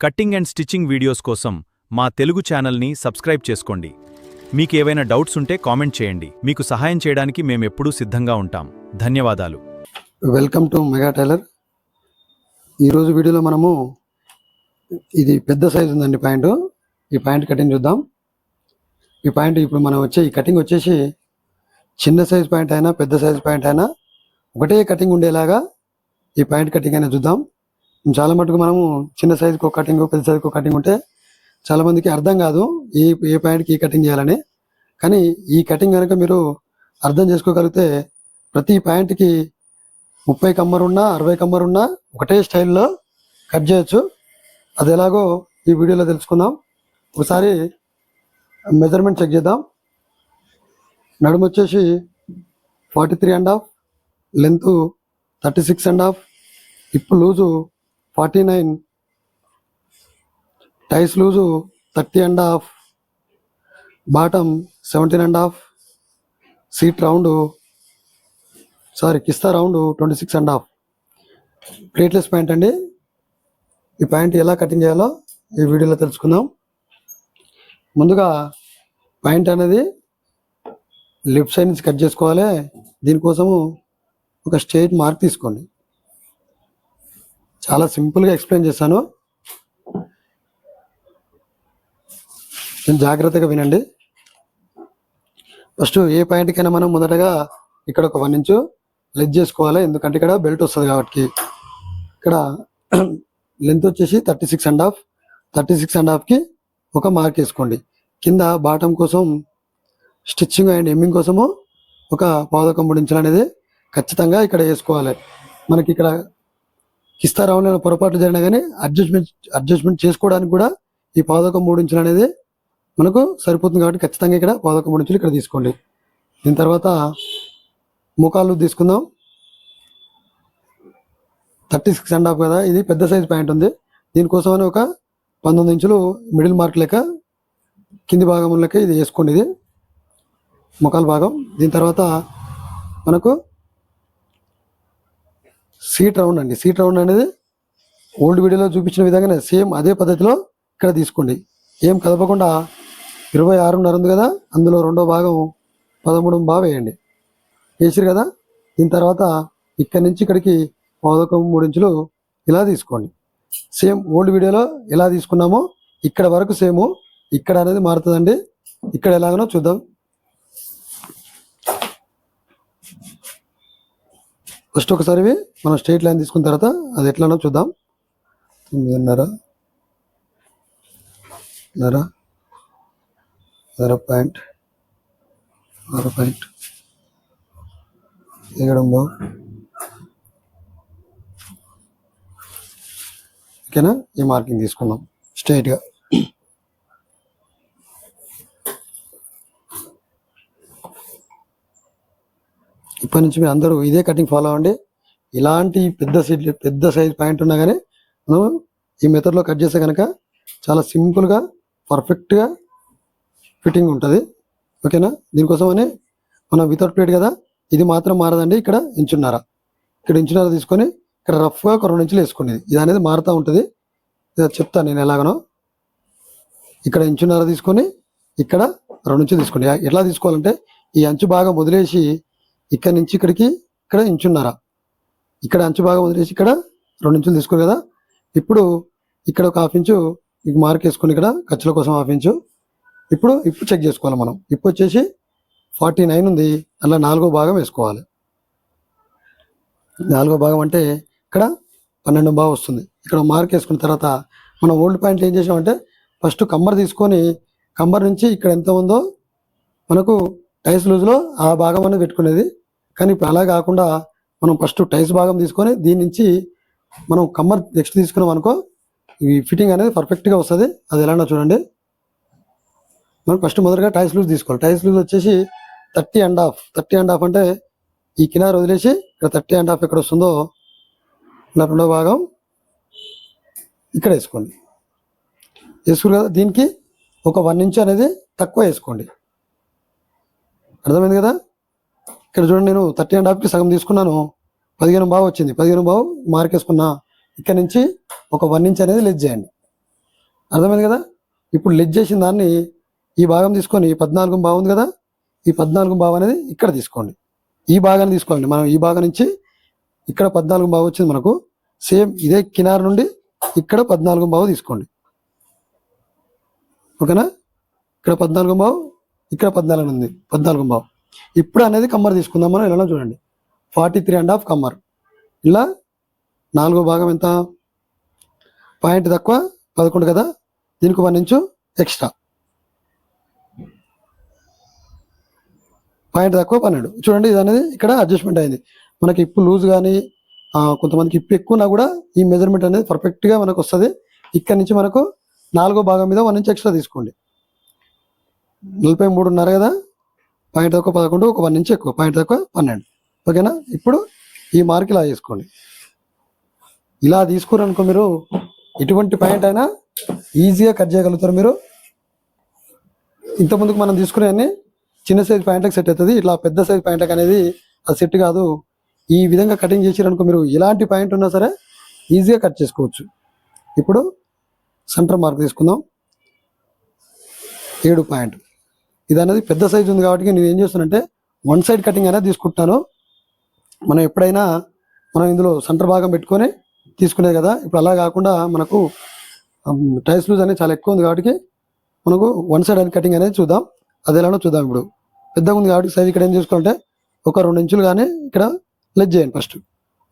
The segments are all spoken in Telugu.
కట్టింగ్ అండ్ స్టిచ్చింగ్ వీడియోస్ కోసం మా తెలుగు ఛానల్ని సబ్స్క్రైబ్ చేసుకోండి. మీకేవైనా డౌట్స్ ఉంటే కామెంట్ చేయండి. మీకు సహాయం చేయడానికి మేమెప్పుడూ సిద్ధంగా ఉంటాం. ధన్యవాదాలు. Welcome to mega tailor. ఈరోజు వీడియోలో మనము ఇది పెద్ద సైజు ఉందండి ప్యాంటు. ఈ ప్యాంట్ కటింగ్ చూద్దాం. ఈ ప్యాంట్ ఇప్పుడు మనం ఈ కటింగ్ వచ్చేసి చిన్న సైజు ప్యాంట్ అయినా పెద్ద సైజు ప్యాంట్ అయినా ఒకటే కటింగ్ ఉండేలాగా ఈ ప్యాంట్ కటింగ్ అయినా చూద్దాం. చాలా మటుకు మనము చిన్న సైజుకి ఒక కటింగ్, పెద్ద సైజుకి ఒక కటింగ్ ఉంటే చాలామందికి అర్థం కాదు ఏ ప్యాంట్కి ఈ కటింగ్ చేయాలని. కానీ ఈ కటింగ్ కనుక మీరు అర్థం చేసుకోగలిగితే ప్రతి ప్యాంట్కి 30 కమ్మరున్నా 60 కమ్మరున్నా ఒకటే స్టైల్లో కట్ చేయొచ్చు. అది ఎలాగో ఈ వీడియోలో తెలుసుకుందాం. ఒకసారి మెజర్మెంట్ చెక్ చేద్దాం. నడుము వచ్చేసి 43.5, length 36.5, hip loose 49, thighs loose 30.5, bottom 17.5, seat round కిస్తా రౌండ్ 26.5. ప్లేట్లెస్ ప్యాంట్ అండి. ఈ ప్యాంట్ ఎలా కటింగ్ చేయాలో ఈ వీడియోలో తెలుసుకుందాం. ముందుగా ప్యాంట్ అనేది లెఫ్ట్ సైడ్ నుంచి కట్ చేసుకోవాలి. దీనికోసము ఒక స్ట్రైట్ మార్క్ తీసుకోండి. చాలా సింపుల్గా ఎక్స్ప్లెయిన్ చేశాను, జాగ్రత్తగా వినండి. ఫస్ట్ ఏ పాయింట్కైనా మనం మొదటగా ఇక్కడ ఒక 1 ఇంచు లెగ్ చేసుకోవాలి. ఎందుకంటే ఇక్కడ బెల్ట్ వస్తుంది కాబట్టి. ఇక్కడ లెంత్ వచ్చేసి 36.5. 36.5కి ఒక మార్క్ వేసుకోండి. కింద బాటమ్ కోసం స్టిచ్చింగ్ అండ్ ఎమ్మింగ్ కోసము ఒక 1.5 ఇంచులు అనేది ఖచ్చితంగా ఇక్కడ వేసుకోవాలి. మనకి ఇక్కడ కిస్తా రౌండ్ పొరపాటు జరిగినా కానీ అడ్జస్ట్మెంట్ చేసుకోవడానికి కూడా ఈ 1.5 ఇంచులు అనేది మనకు సరిపోతుంది కాబట్టి ఖచ్చితంగా ఇక్కడ 1.5 ఇంచులు ఇక్కడ తీసుకోండి. దీని తర్వాత మోకాళ్ళు తీసుకుందాం. 36.5 కదా, ఇది పెద్ద సైజ్ ప్యాంట్ ఉంది. దీనికోసమని ఒక 19 ఇంచులు మిడిల్ మార్క్ లెక్క కింది భాగం లెక్క ఇది వేసుకోండి. ఇది మోకాలు భాగం. దీని తర్వాత మనకు సీట్ రౌండ్ అండి. సీట్ రౌండ్ అనేది ఓల్డ్ వీడియోలో చూపించిన విధంగానే సేమ్ అదే పద్ధతిలో ఇక్కడ తీసుకోండి. ఏం కదపకుండా 26.5 ఉంది కదా, అందులో రెండో భాగం 13.5 వేయండి. వేసిరు కదా. దీని తర్వాత ఇక్కడి నుంచి ఇక్కడికి 1.3 ఇంచులు ఇలా తీసుకోండి. సేమ్ ఓల్డ్ వీడియోలో ఎలా తీసుకున్నామో ఇక్కడ వరకు సేమ్. ఇక్కడ అనేది మారుతుందండి. ఇక్కడ ఎలాగనో చూద్దాం. ఫస్ట్ ఒకసారి మనం స్ట్రైట్ లైన్ తీసుకున్న తర్వాత అది ఎట్లానో చూద్దాం. 9.5 పాయింట్ 7. ఓకేనా. ఈ మార్కింగ్ తీసుకుందాం స్ట్రైట్గా. ఇప్పటి నుంచి మీరు అందరూ ఇదే కటింగ్ ఫాలో అవ్వండి. ఇలాంటి పెద్ద సైజ్ ప్యాంట్ ఉన్నా కానీ మనం ఈ మెథడ్లో కట్ చేస్తే కనుక చాలా సింపుల్గా పర్ఫెక్ట్గా ఫిట్టింగ్ ఉంటుంది. ఓకేనా. దీనికోసమని మనం వితౌట్ ప్లేట్ కదా, ఇది మాత్రం మారదండి. ఇక్కడ ఇంచున్నర తీసుకొని ఇక్కడ రఫ్గా ఒక 2 ఇంచులు వేసుకోండి. ఇది అనేది మారుతూ ఉంటుంది. చెప్తాను నేను ఎలాగనో. ఇక్కడ ఇంచున్నర తీసుకొని ఇక్కడ 2 ఇంచులు తీసుకోండి. ఎట్లా తీసుకోవాలంటే ఈ అంచు భాగం వదిలేసి ఇక్కడ నుంచి ఇక్కడికి ఇక్కడ ఇంచున్నర, ఇక్కడ అంచు భాగం వదిలేసి ఇక్కడ 2 ఇంచులు తీసుకోరు కదా. ఇప్పుడు ఇక్కడ ఒక 1/2 ఇంచు మార్క్ వేసుకుని ఇక్కడ ఖర్చుల కోసం 1/2 ఇంచు. ఇప్పుడు చెక్ చేసుకోవాలి మనం. వచ్చేసి 49 ఉంది. అలా 4వ భాగం వేసుకోవాలి. 4వ భాగం అంటే ఇక్కడ 12.5 వస్తుంది. ఇక్కడ మార్క్ వేసుకున్న తర్వాత మనం ఓల్డ్ పాయింట్లు ఏం చేసామంటే ఫస్ట్ కమ్మర్ తీసుకొని కమ్మర్ నుంచి ఇక్కడ ఎంత ఉందో మనకు టైస్ లూజ్లో ఆ భాగం అనేది పెట్టుకునేది. కానీ ఇప్పుడు అలా కాకుండా మనం ఫస్ట్ టైస్ భాగం తీసుకొని దీని నుంచి మనం కమ్మర్ నెక్స్ట్ తీసుకున్నాం అనుకో, ఈ ఫిట్టింగ్ అనేది పర్ఫెక్ట్గా వస్తుంది. అది ఎలానో చూడండి. మనం ఫస్ట్ మొదటగా టైస్ లూజ్ తీసుకోవాలి. టైస్ లూజ్ వచ్చేసి 30.5 అంటే ఈ కినార్ వదిలేసి ఇక్కడ 30.5 ఎక్కడ వస్తుందో ఇలా రెండో భాగం ఇక్కడ వేసుకోండి. వేసుకుని కదా, దీనికి ఒక 1 ఇంచు అనేది తక్కువ వేసుకోండి. అర్థమైంది కదా. ఇక్కడ చూడండి, నేను 30.5కి సగం తీసుకున్నాను, 15.5 వచ్చింది. 15.5 మార్క్ వేసుకున్నా. ఇక్కడ నుంచి ఒక 1 ఇంచ్ అనేది లెస్ చేయండి. అర్థమైంది కదా. ఇప్పుడు లెజ్ చేసిన దాన్ని ఈ భాగం తీసుకొని 14 భాగం ఉంది కదా, ఈ 14 భాగం అనేది ఇక్కడ తీసుకోండి. ఈ భాగాన్ని తీసుకోండి. మనం ఈ భాగం నుంచి ఇక్కడ 14 భాగం వచ్చింది మనకు. సేమ్ ఇదే కినార్ నుండి ఇక్కడ 14 భాగం తీసుకోండి. ఓకేనా. ఇక్కడ 14 భాగం, ఇక్కడ 14 ఉంది, 14 భాగం. ఇప్పుడు అనేది కమ్మర్ తీసుకుందాం మనం. ఇలా చూడండి 43.5 కమ్మర్. ఇలా 4వ భాగం ఎంత, పాయింట్ తక్కువ 11 కదా, దీనికి 1 ఇంచు ఎక్స్ట్రా, పాయింట్ తక్కువ 12. చూడండి ఇది అనేది ఇక్కడ అడ్జస్ట్మెంట్ అయింది. మనకి ఇప్పు లూజ్ కానీ కొంతమందికి ఇప్పు ఎక్కువనా కూడా ఈ మెజర్మెంట్ అనేది పర్ఫెక్ట్గా మనకు వస్తుంది. ఇక్కడ నుంచి మనకు 4వ భాగం మీద 1 ఇంచ్ ఎక్స్ట్రా తీసుకోండి. 43.5 కదా, పాయింట్ తక్కువ 11, ఒక 1 ఇంచ్ ఎక్కువ, పాయింట్ తక్కువ 12. ఓకేనా. ఇప్పుడు ఈ మార్క్ ఇలా వేసుకోండి. ఇలా తీసుకురనుకో మీరు ఎటువంటి పాయింట్ అయినా ఈజీగా కట్ చేయగలుగుతారు మీరు. ఇంతకుముందుకు మనం తీసుకునే చిన్న సైజ్ ప్యాంట్లకు సెట్ అవుతుంది. ఇట్లా పెద్ద సైజ్ ప్యాంట్లకు అనేది అది సెట్ కాదు. ఈ విధంగా కటింగ్ చేసారనుకో మీరు ఎలాంటి పాయింట్ ఉన్నా సరే ఈజీగా కట్ చేసుకోవచ్చు. ఇప్పుడు సెంటర్ మార్క్ తీసుకుందాం 7 పాయింట్. ఇది అనేది పెద్ద సైజు ఉంది కాబట్టి నేను ఏం చేస్తానంటే 1 సైడ్ కటింగ్ అనేది తీసుకుంటాను. మనం ఎప్పుడైనా మనం ఇందులో సెంటర్ భాగం పెట్టుకొని తీసుకునేది కదా. ఇప్పుడు అలా కాకుండా మనకు టైస్ లూజ్ అనేది చాలా ఎక్కువ ఉంది కాబట్టి మనకు 1 సైడ్ అని కటింగ్ అనేది చూద్దాం. అది ఎలానో చూద్దాం. ఇప్పుడు పెద్దగా ఉంది కాబట్టి సైజ్ ఇక్కడ ఏం చేసుకోవాలంటే ఒక 2 ఇంచులు కానీ ఇక్కడ లెజ్ చేయండి. ఫస్ట్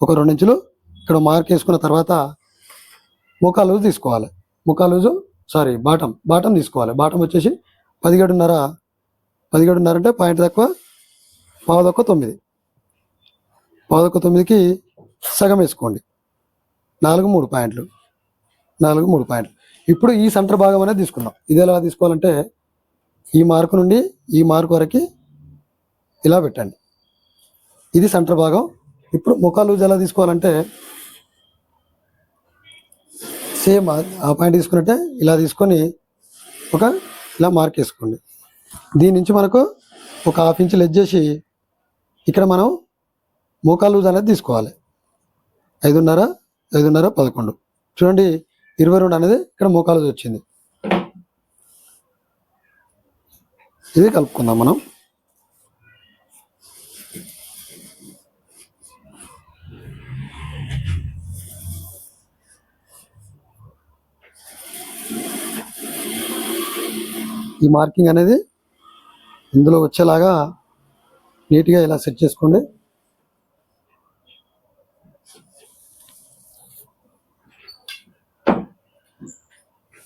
ఒక 2 ఇంచులు ఇక్కడ మార్క్ వేసుకున్న తర్వాత ముఖా లూజ్ తీసుకోవాలి. ముఖా లూజు బాటం తీసుకోవాలి. బాటం వచ్చేసి 17.5 అంటే పాయింట్ తక్కువ, పావు తక్కువ 9, పావు తక్కువ 9కి సగం వేసుకోండి. 4 3 పాయింట్లు. ఇప్పుడు ఈ సెంటర్ భాగం అనేది తీసుకుందాం. ఇది ఎలా తీసుకోవాలంటే ఈ మార్కు నుండి ఈ మార్కు వరకు ఇలా పెట్టండి. ఇది సెంటర్ భాగం. ఇప్పుడు ముఖా లూజ్ ఎలా తీసుకోవాలంటే సేమ్ ఆ పాయింట్ తీసుకున్నట్టే ఇలా తీసుకొని ఇలా మార్క్ వేసుకోండి. దీని నుంచి మనకు ఒక 1/2 ఇంచ్ లెజ్ చేసి ఇక్కడ మనం ముఖా లూజ్ అనేది తీసుకోవాలి. 5.5 11. చూడండి 22 అనేది ఇక్కడ ముఖా లూజ్ వచ్చింది. ఇది కలుపుకుందాం మనం. ఈ మార్కింగ్ అనేది ఇందులో వచ్చేలాగా నీట్గా ఇలా సెట్ చేసుకోండి.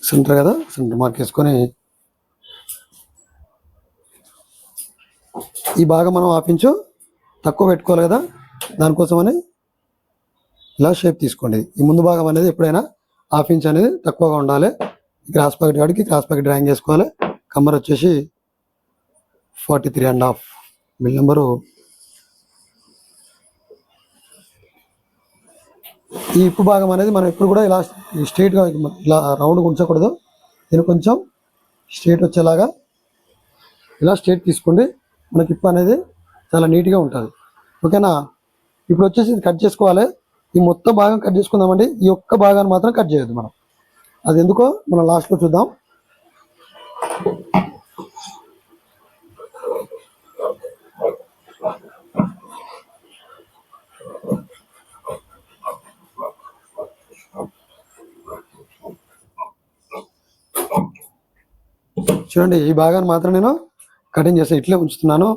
సెంటర్ కదా, సెంటర్ మార్క్ వేసుకొని ఈ భాగం మనం 1/2 ఇంచు తక్కువ పెట్టుకోవాలి కదా, దానికోసమని ఇలా షేప్ తీసుకోండి. ఈ ముందు భాగం అనేది ఎప్పుడైనా 1/2 ఇంచ్ అనేది తక్కువగా ఉండాలి. క్రాస్ పాకెట్ కాడికి క్రాస్ పాకెట్ డ్రాయింగ్ చేసుకోవాలి. కమ్మర్ వచ్చేసి 43.5 బిల్ నెంబరు. ఈ ఇప్పు భాగం అనేది మనం ఎప్పుడు కూడా ఇలా స్ట్రైట్గా ఇలా రౌండ్గా ఉంచకూడదు. దీన్ని కొంచెం స్ట్రైట్ వచ్చేలాగా ఇలా స్ట్రైట్ తీసుకోండి. మనకి ఇప్పు అనేది చాలా నీట్గా ఉంటుంది. ఓకేనా. ఇప్పుడు వచ్చేసి ఇది కట్ చేసుకోవాలి. ఈ మొత్తం భాగం కట్ చేసుకుందామండి. ఈ ఒక్క భాగాన్ని మాత్రం కట్ చేయొద్దు మనం. అది ఎందుకో మనం లాస్ట్లో చూద్దాం. చూడండి ఈ భాగాన్ని మాత్రం నేను కటింగ్ చేసి ఇట్లే ఉంచుతున్నాను.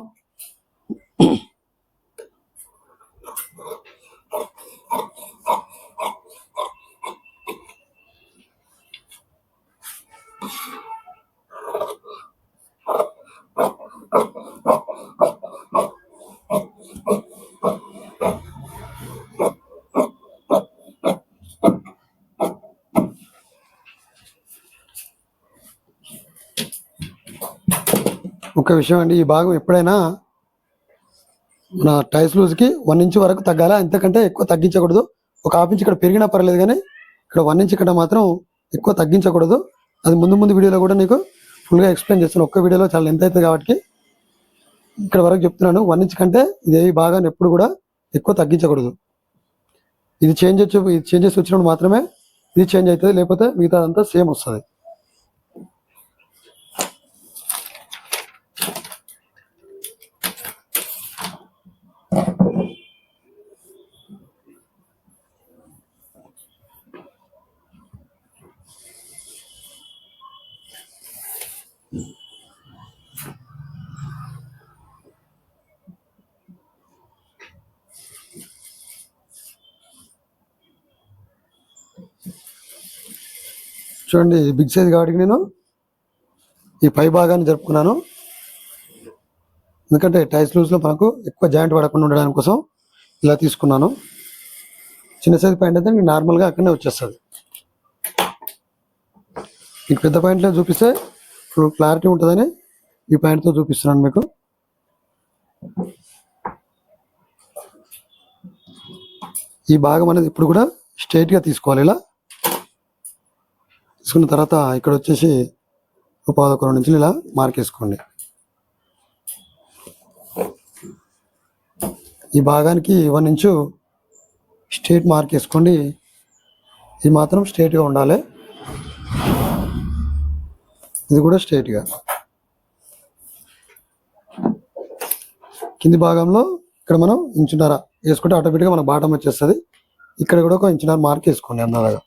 ఒక విషయం అండి, ఈ భాగం ఎప్పుడైనా మన టైస్ లూజ్కి 1 ఇంచ్ వరకు తగ్గాలి. అంతకంటే ఎక్కువ తగ్గించకూడదు. ఒక 1/2 ఇంచ్ ఇక్కడ పెరిగినా పర్లేదు, కానీ ఇక్కడ 1 ఇంచ్ ఇక్కడ మాత్రం ఎక్కువ తగ్గించకూడదు. అది ముందు వీడియోలో కూడా నీకు ఫుల్గా ఎక్స్ప్లెయిన్ చేస్తాను. ఒక్క వీడియోలో చాలా లెంత్ అవుతుంది కాబట్టి ఇక్కడ వరకు చెప్తున్నాను. 1 ఇంచ్ కంటే ఇది ఈ భాగాన్ని ఎప్పుడు కూడా ఎక్కువ తగ్గించకూడదు. ఇది చేంజ్ చేసి వచ్చినప్పుడు మాత్రమే ఇది చేంజ్ అవుతుంది, లేకపోతే మిగతా అంతా సేమ్ వస్తుంది. చూడండి బిగ్ సైజ్ కాబట్టి నేను ఈ పై భాగాన్ని జరుపుకున్నాను, ఎందుకంటే టైస్ లూజ్లో మనకు ఎక్కువ జాయింట్ పడకుండా ఉండడానికి కోసం ఇలా తీసుకున్నాను. చిన్న సైజ్ ప్యాంట్ అయితే మీకు నార్మల్గా అక్కడనే వచ్చేస్తుంది. మీకు పెద్ద ప్యాంట్లో చూపిస్తే ఇప్పుడు క్లారిటీ ఉంటుందని ఈ ప్యాంట్తో చూపిస్తున్నాను మీకు. ఈ భాగం అనేది ఇప్పుడు కూడా స్ట్రైట్గా తీసుకోవాలి. ఇలా తీసుకున్న తర్వాత ఇక్కడ వచ్చేసి ఒక 11 ఇంచులు ఇలా మార్క్ వేసుకోండి. ఈ భాగానికి 1 ఇంచు స్ట్రైట్ మార్క్ వేసుకోండి. ఇది మాత్రం స్ట్రైట్గా ఉండాలి, ఇది కూడా స్ట్రైట్గా. కింది భాగంలో ఇక్కడ మనం ఇంచున్నర వేసుకుంటే ఆటోమేటిక్గా మన బాటం వచ్చేస్తుంది. ఇక్కడ కూడా ఒక ఇంచున్నర మార్క్ వేసుకోండి అందలాగా.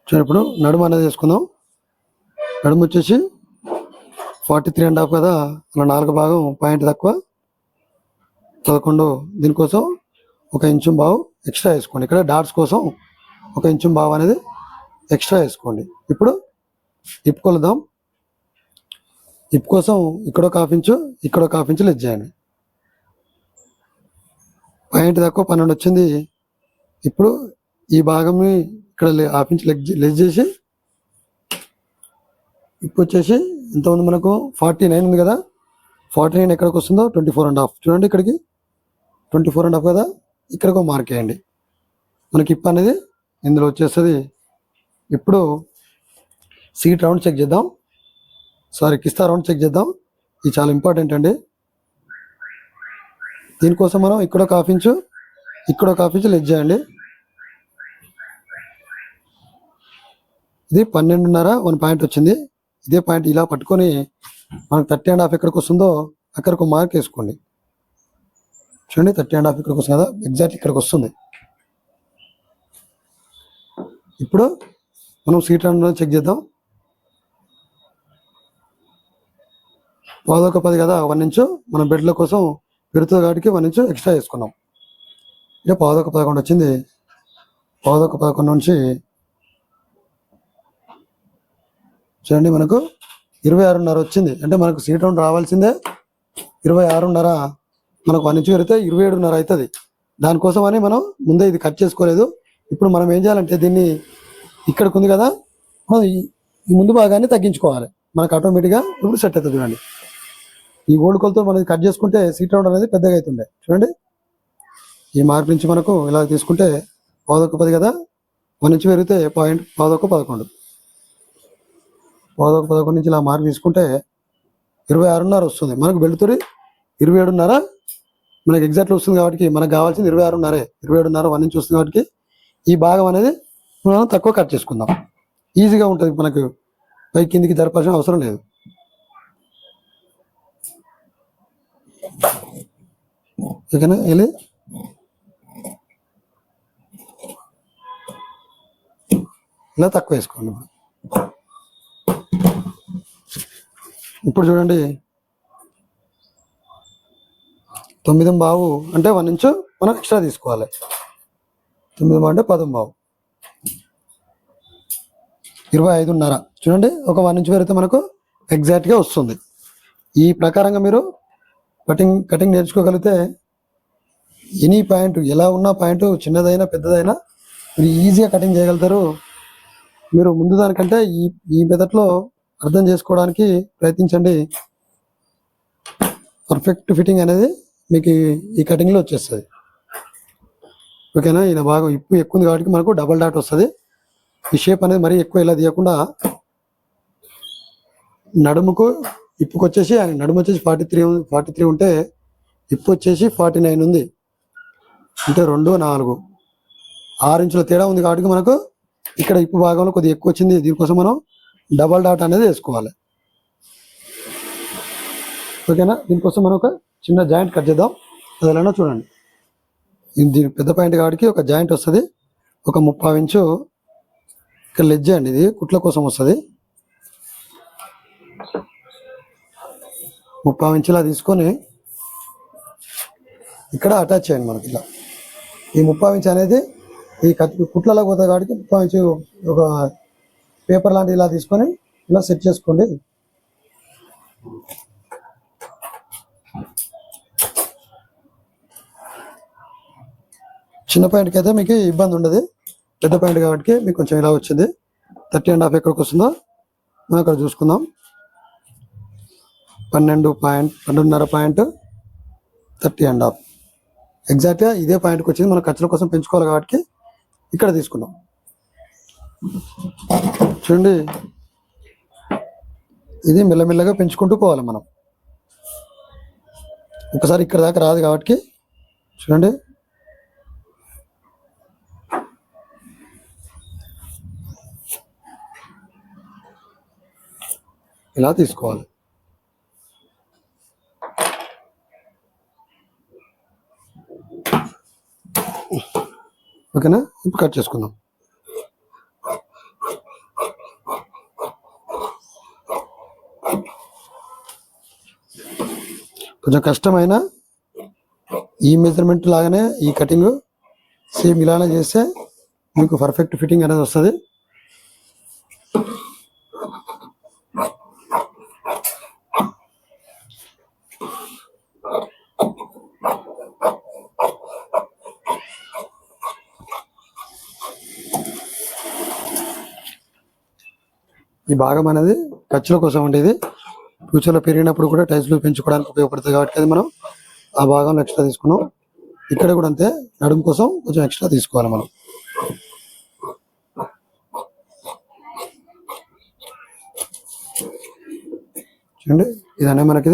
చూడండి ఇప్పుడు నడుము అనేది వేసుకుందాం. నడుము వచ్చేసి 43.5 కదా, అలా 4 భాగం పాయింట్ తక్కువ 11. దీనికోసం 1 ఇంచు బావు ఎక్స్ట్రా వేసుకోండి. ఇక్కడ డాట్స్ కోసం 1 ఇంచు బావు అనేది ఎక్స్ట్రా వేసుకోండి. ఇప్పుడు హిప్ కొలుద్దాం. హిప్ కోసం ఇక్కడ 1/2 ఇంచు, ఇక్కడ 1/2 ఇంచు లెస్ చేయండి. పాయింట్ తక్కువ 12 వచ్చింది. ఇప్పుడు ఈ భాగంని ఇక్కడ 1/2 ఇంచు లెస్ చేసి ఇప్పుడు వచ్చేసి ఎంత ఉంది మనకు 49 ఉంది కదా, 49 ఎక్కడికి వస్తుందో 24.5. చూడండి ఇక్కడికి 24.5 కదా, ఇక్కడికి ఒక మార్క్ వేయండి. మనకి హిప్ అనేది ఇందులో వచ్చేస్తుంది. ఇప్పుడు సీట్ రౌండ్ చెక్ చేద్దాం, కిస్తా రౌండ్ చెక్ చేద్దాం. ఇది చాలా ఇంపార్టెంట్ అండి. దీనికోసం మనం ఇక్కడ 1/2 ఇంచు, ఇక్కడ 1/2 ఇంచు లెస్ చేయండి. ఇది 12.5 1 పాయింట్ వచ్చింది. ఇదే పాయింట్ ఇలా పట్టుకొని మనకు 30.5 ఎక్కడికి వస్తుందో అక్కడికి మార్క్ వేసుకోండి. చూడండి 30.5 ఇక్కడికి వస్తుంది కదా, ఎగ్జాక్ట్ ఇక్కడికి వస్తుంది. ఇప్పుడు మనం సీట్ రౌండ్ చెక్ చేద్దాం. 10 కదా, 1 ఇంచు మనం బెడ్ల కోసం పెరుగుతుంది కాబట్టి 1 ఇంచు ఎక్స్ట్రా వేసుకున్నాం. ఇక 11 వచ్చింది. 11 నుంచి చూడండి మనకు 26.5 వచ్చింది. అంటే మనకు సీట్ రౌండ్ రావాల్సిందే 26.5. మనకు 1 ఇంచు పెరిగితే 27.5 అవుతుంది. దానికోసం అని మనం ముందే ఇది కట్ చేసుకోలేదు. ఇప్పుడు మనం ఏం చేయాలంటే దీన్ని ఇక్కడికి ఉంది కదా, మనం ఈ ముందు భాగాన్ని తగ్గించుకోవాలి. మనకు ఆటోమేటిక్గా ఇప్పుడు సెట్ అవుతుంది. చూడండి ఈ ఓల్డ్ కొలతో మనం కట్ చేసుకుంటే సీట్ రౌండ్ అనేది పెద్దగా అవుతుండే. చూడండి ఈ మార్క్ నుంచి మనకు ఇలా తీసుకుంటే 11 కదా, 1 ఇంచు పెరిగితే 11 నుంచి ఇలా మార్క్ తీసుకుంటే 26.5 వస్తుంది. మనకు వెళ్తురి 27.5 మనకు ఎగ్జాక్ట్లో వస్తుంది. కాబట్టి మనకు కావాల్సింది 26.5. 27.5 1 ఇంచు వస్తుంది. కాబట్టి ఈ భాగం అనేది మనం తక్కువ కట్ చేసుకుందాం. ఈజీగా ఉంటుంది, మనకు పై కిందికి జరపాల్సిన అవసరం లేదు. ఓకేనా, వెళ్ళి ఇలా తక్కువ వేసుకోండి. ఇప్పుడు చూడండి 9.5 అంటే 1 ఇంచు మనం ఎక్స్ట్రా తీసుకోవాలి. 9 అంటే 10.5 25.5. చూడండి ఒక 1 ఇంచు పెరిగితే మనకు ఎగ్జాక్ట్గా వస్తుంది. ఈ ప్రకారంగా మీరు కటింగ్ నేర్చుకోగలిగితే ఎనీ పాయింట్ ఎలా ఉన్న పాయింట్ చిన్నదైనా పెద్దదైనా మీరు ఈజీగా కటింగ్ చేయగలుగుతారు. మీరు ముందు దానికంటే ఈ మెథడ్లో అర్థం చేసుకోవడానికి ప్రయత్నించండి. పర్ఫెక్ట్ ఫిట్టింగ్ అనేది మీకు ఈ కటింగ్లో వచ్చేస్తుంది. ఓకేనా, ఇలా బాగా ఇప్పు ఎక్కువ ఉంది కాబట్టి మనకు డబల్ డాట్ వస్తుంది. ఈ షేప్ అనేది మరీ ఎక్కువ ఇలా తీయకుండా నడుముకు ఇప్పుకు వచ్చేసి నడుము వచ్చేసి 43 ఉంటే ఇప్పు వచ్చేసి 49 ఉంది. అంటే 2 4 6 ఇంచుల తేడా ఉంది కాబట్టి మనకు ఇక్కడ ఇప్పు భాగంలో కొద్దిగా ఎక్కువ వచ్చింది. దీనికోసం మనం డబల్ డాట్ అనేది వేసుకోవాలి. ఓకేనా, దీనికోసం మనం ఒక చిన్న జాయింట్ కట్ చేద్దాం. అది ఎలానో చూడండి. దీని పెద్ద పాయింట్ కాబట్టి ఒక జాయింట్ వస్తుంది. ఒక 30 ఇంచు ఇక్కడ లెడ్జ్ అండి, ఇది కుట్ల కోసం వస్తుంది. 30 ఇంచులా తీసుకొని ఇక్కడ అటాచ్ చేయండి. మనకి ఇలా ఈ 30 ఇంచు అనేది ఈ కుట్లలో పోతుంది కాబట్టి 30 ఇంచు ఒక పేపర్ లాంటిది ఇలా తీసుకొని ఇలా సెట్ చేసుకోండి. చిన్న పాయింట్కి అయితే మీకు ఇబ్బంది ఉండదు, పెద్ద పాయింట్ కాబట్టి మీకు కొంచెం ఇలా వచ్చింది. 30.5 ఎక్కడికి వస్తుందో మనం అక్కడ చూసుకుందాం. 12.5 పాయింట్ 30.5 ఎగ్జాక్ట్గా ఇదే పాయింట్కి వచ్చింది. మనం ఖర్చుల కోసం పెంచుకోవాలి కాబట్టి ఇక్కడ తీసుకున్నాం. చూడండి, ఇది మెల్లమెల్లగా పెంచుకుంటూ పోవాలి మనం. ఒకసారి ఇక్కడ దాకా రాదు కాబట్టి చూడండి, ఇలా తీసుకోవాలి. ఓకేనా, ఇప్పుడు కట్ చేసుకుందాం. కొంచెం కష్టమైన ఈ మెజర్మెంట్ లాగానే ఈ కటింగ్ సేమ్ ఇలానే చేస్తే మీకు పర్ఫెక్ట్ ఫిట్టింగ్ అనేది వస్తుంది. ఈ భాగం అనేది ఖర్చుల కోసం ఉండేది, ఫ్యూచర్లో పెరిగినప్పుడు కూడా టైల్స్లు పెంచుకోవడానికి ఉపయోగపడుతుంది కాబట్టి అది మనం ఆ భాగంలో ఎక్స్ట్రా తీసుకున్నాం. ఇక్కడ కూడా అంతే, నడుము కోసం కొంచెం ఎక్స్ట్రా తీసుకోవాలి మనం. చూడండి, ఇదనే మనకి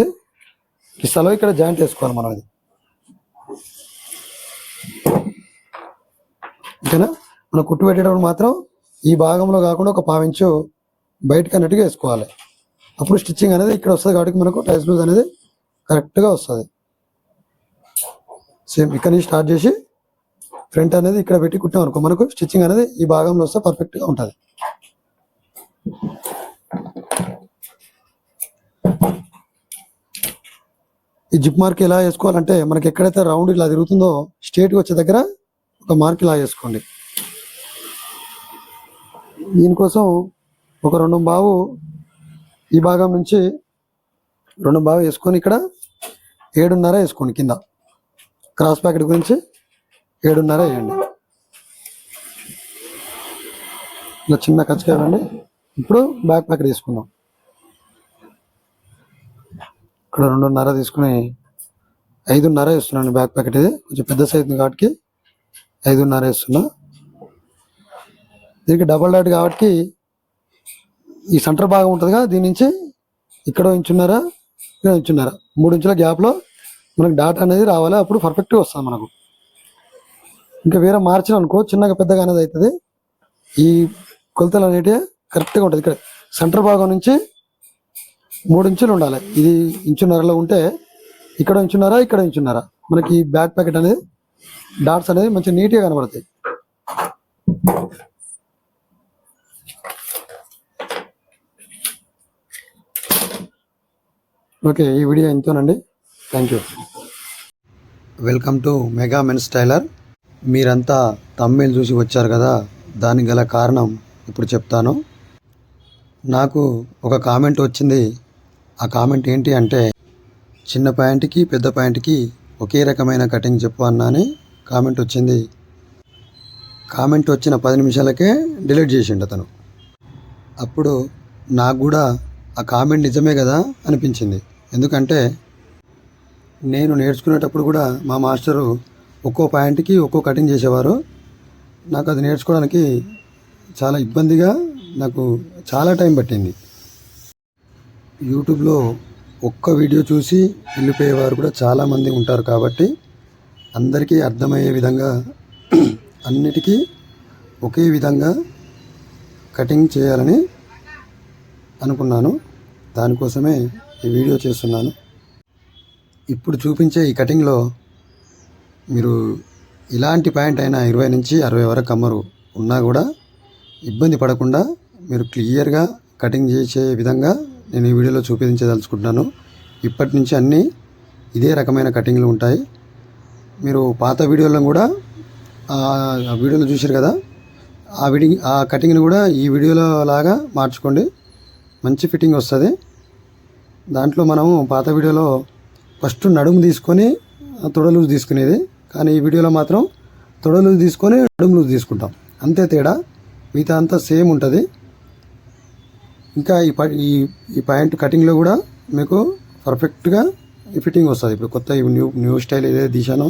కిస్తాలో ఇక్కడ జాయింట్ వేసుకోవాలి మనం. ఇది ఓకేనా. మనం కుట్టు పెట్టేటప్పుడు మాత్రం ఈ భాగంలో కాకుండా ఒక 1/4 ఇంచు బయటకు అన్నట్టుగా వేసుకోవాలి. అప్పుడు స్టిచ్చింగ్ అనేది ఇక్కడ వస్తుంది కాబట్టి మనకు టైల్స్ లూజ్ అనేది కరెక్ట్గా వస్తుంది. సేమ్ ఇక్కడ నుంచి స్టార్ట్ చేసి ఫ్రంట్ అనేది ఇక్కడ పెట్టి కుట్టాం అనుకో, మనకు స్టిచ్చింగ్ అనేది ఈ భాగంలో వస్తే పర్ఫెక్ట్గా ఉంటుంది. ఈ జిప్ మార్క్ ఎలా వేసుకోవాలంటే మనకి ఎక్కడైతే రౌండ్ ఇలా తిరుగుతుందో స్ట్రేట్గా వచ్చే దగ్గర ఒక మార్క్ ఇలా వేసుకోండి. దీనికోసం ఒక 2 ఈ భాగం నుంచి 2 వేసుకొని ఇక్కడ 7.5 వేసుకోండి. కింద క్రాస్ ప్యాకెట్ గురించి 7.5 వేయండి. ఇలా చిన్న ఖర్చుగా ఇవ్వండి. ఇప్పుడు బ్యాక్ ప్యాకెట్ తీసుకుందాం. ఇక్కడ 2.5 తీసుకుని 5.5 వేస్తున్నాను బ్యాక్ ప్యాకెట్. ఇది కొంచెం పెద్ద సైజు కాబట్టి 5.5 వేస్తున్నా. దీనికి డబల్ డాట్ కాబట్టి ఈ సెంటర్ భాగం ఉంటుంది కదా, దీని నుంచి ఇక్కడ 1.5 ఇక్కడ 1.5 3 ఇంచుల గ్యాప్లో మనకు డాట్ అనేది రావాలి. అప్పుడు పర్ఫెక్ట్గా వస్తుంది మనకు. ఇంకా వేరే మార్చిన అనుకో చిన్నగా పెద్దగా అనేది అవుతుంది. ఈ కొలతలు అనేటివి కరెక్ట్గా ఉంటుంది. ఇక్కడ సెంటర్ భాగం నుంచి 3 ఇంచులు ఉండాలి. ఇది 1.5లో ఉంటే ఇక్కడ 1.5 ఇక్కడ 1.5 మనకి ఈ బ్యాక్ ప్యాకెట్ అనేది డాట్స్ అనేది మంచి నీట్గా కనబడతాయి. ఓకే, ఈ వీడియో ఎంతోనండి. Thank you. Welcome to mega men's tailor. మీరంతా తమ్మిల్ చూసి వచ్చారు కదా, దానికి గల కారణం ఇప్పుడు చెప్తాను. నాకు ఒక కామెంట్ వచ్చింది. ఆ కామెంట్ ఏంటి అంటే, చిన్న ప్యాంటుకి పెద్ద ప్యాంటుకి ఒకే రకమైన కటింగ్ చెప్పు అన్నా అని కామెంట్ వచ్చింది. కామెంట్ వచ్చిన 10 నిమిషాలకే డిలీట్ చేసిండు అతను. అప్పుడు నాకు కూడా ఆ కామెంట్ నిజమే కదా అనిపించింది. ఎందుకంటే నేను నేర్చుకునేటప్పుడు కూడా మా మాస్టరు ఒక్కో ప్యాంటుకి ఒక్కో కటింగ్ చేసేవారు. నాకు అది నేర్చుకోవడానికి చాలా ఇబ్బందిగా, నాకు చాలా టైం పట్టింది. యూట్యూబ్లో ఒక్క వీడియో చూసి వెళ్ళిపోయేవారు కూడా చాలామంది ఉంటారు కాబట్టి అందరికీ అర్థమయ్యే విధంగా అన్నిటికీ ఒకే విధంగా కటింగ్ చేయాలని అనుకున్నాను. దానికోసమే ఈ వీడియో చేస్తున్నాను. ఇప్పుడు చూపించే ఈ కటింగ్లో మీరు ఇలాంటి ప్యాంట్ అయినా 20 నుంచి 60 వరకు అమ్మరు ఉన్నా కూడా ఇబ్బంది పడకుండా మీరు క్లియర్గా కటింగ్ చేసే విధంగా నేను ఈ వీడియోలో చూపించదలుచుకుంటున్నాను. ఇప్పటి నుంచి అన్నీ ఇదే రకమైన కటింగ్లు ఉంటాయి. మీరు పాత వీడియోలను కూడా ఆ వీడియోలో చూశారు కదా, ఆ కటింగ్ని కూడా ఈ వీడియోలో లాగా మార్చుకోండి. మంచి ఫిట్టింగ్ వస్తుంది. దాంట్లో మనము పాత వీడియోలో ఫస్ట్ నడుము తీసుకొని తొడ లూజ్ తీసుకునేది, కానీ ఈ వీడియోలో మాత్రం తొడ లూజ్ తీసుకొని నడుము లూజ్ తీసుకుంటాం. అంతే తేడా, మిగతా అంతా సేమ్ ఉంటుంది. ఇంకా ఈ ప్యాంట్ కటింగ్లో కూడా మీకు పర్ఫెక్ట్గా ఈ ఫిట్టింగ్ వస్తుంది. ఇప్పుడు కొత్త న్యూ స్టైల్ ఏదైతే తీశానో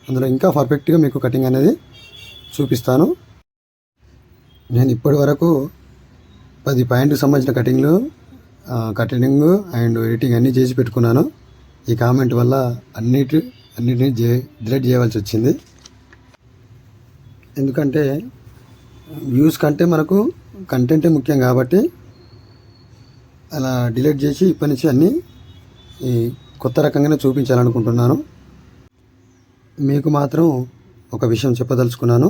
అందులో ఇంకా పర్ఫెక్ట్గా మీకు కటింగ్ అనేది చూపిస్తాను. నేను ఇప్పటి వరకు 10 ప్యాంటుకి సంబంధించిన కటింగ్ అండ్ ఎడిటింగ్ అన్నీ చేసి పెట్టుకున్నాను. ఈ కామెంట్ వల్ల అన్నిటిని డిలీట్ చేయవలసి వచ్చింది. ఎందుకంటే వ్యూస్ కంటే మనకు కంటెంటే ముఖ్యం కాబట్టి అలా డిలీట్ చేసి ఇప్పటి నుంచి అన్నీ ఈ కొత్త రకంగానే చూపించాలనుకుంటున్నాను. మీకు మాత్రం ఒక విషయం చెప్పదలుచుకున్నాను.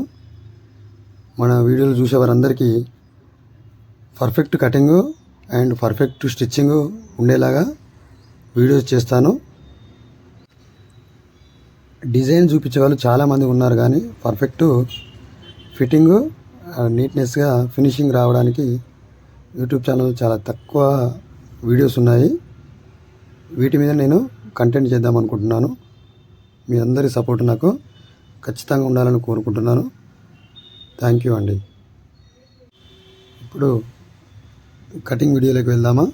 మన వీడియోలు చూసే వారందరికీ perfect cutting and perfect stitching ఉండేలాగా వీడియోస్ చేస్తాను. డిజైన్ చూపించే వాళ్ళు చాలామంది ఉన్నారు, కానీ పర్ఫెక్ట్ ఫిట్టింగు నీట్నెస్గా ఫినిషింగ్ రావడానికి యూట్యూబ్ ఛానల్ చాలా తక్కువ వీడియోస్ ఉన్నాయి. వీటి మీద నేను కంటెంట్ చేద్దాం అనుకుంటున్నాను. మీ అందరి సపోర్ట్ నాకు ఖచ్చితంగా ఉండాలని కోరుకుంటున్నాను. థ్యాంక్ యూ అండి. ఇప్పుడు కటింగ్ వీడియోలోకి వెళ్దామా?